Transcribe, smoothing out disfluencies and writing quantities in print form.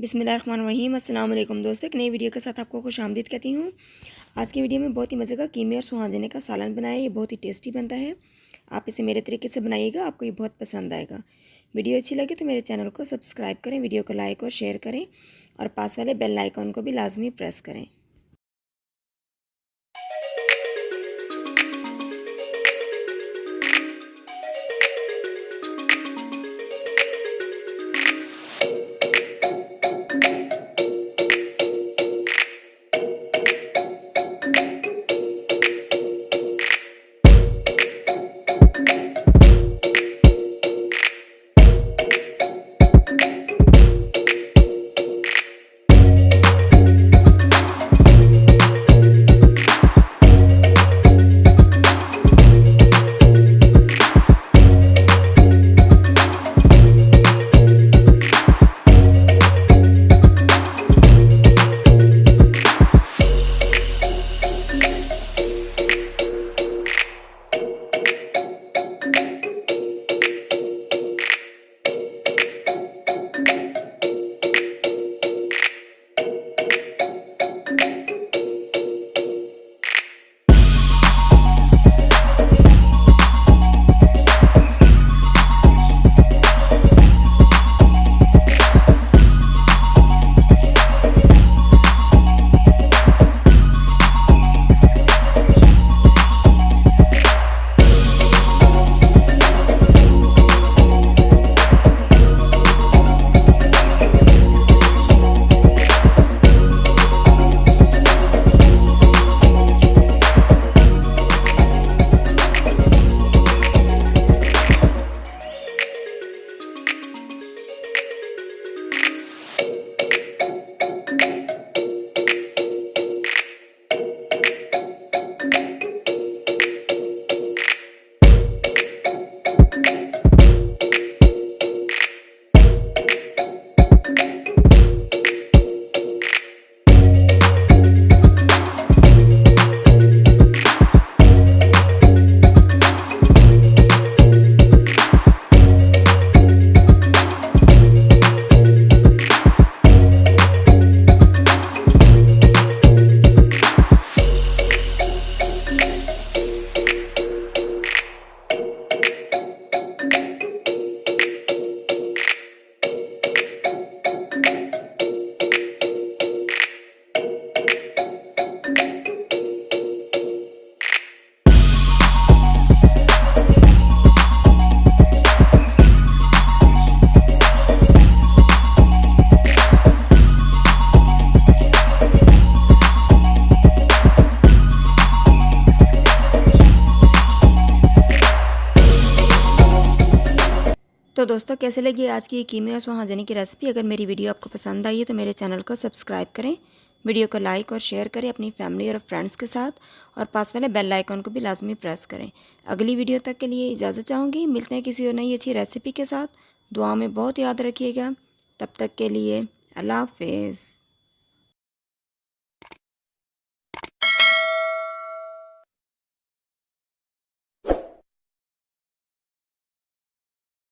बिस्मिल्लाहिर्रहमानिर्रहीम। अस्सलाम वालेकुम दोस्तों, एक नई वीडियो के साथ आपको खुशामदीद कहती हूँ। आज की वीडियो में बहुत ही मज़े का कीमे और सुहांजने का सालन बनाया है। ये बहुत ही टेस्टी बनता है। आप इसे मेरे तरीके से बनाइएगा, आपको ये बहुत पसंद आएगा। वीडियो अच्छी लगे तो मेरे चैनल को सब्सक्राइब करें, वीडियो को लाइक और शेयर करें और पास वाले बेल आइकॉन को भी लाजमी प्रेस करें। तो दोस्तों, कैसे लगी आज की कीमे और सुहांजने की रेसिपी? अगर मेरी वीडियो आपको पसंद आई है तो मेरे चैनल को सब्सक्राइब करें, वीडियो को लाइक और शेयर करें अपनी फैमिली और फ्रेंड्स के साथ और पास वाले बेल आइकॉन को भी लाजमी प्रेस करें। अगली वीडियो तक के लिए इजाज़त चाहूँगी। मिलते हैं किसी और नई अच्छी रेसिपी के साथ। दुआ में बहुत याद रखिएगा। तब तक के लिए अल्लाह हाफ़िज़।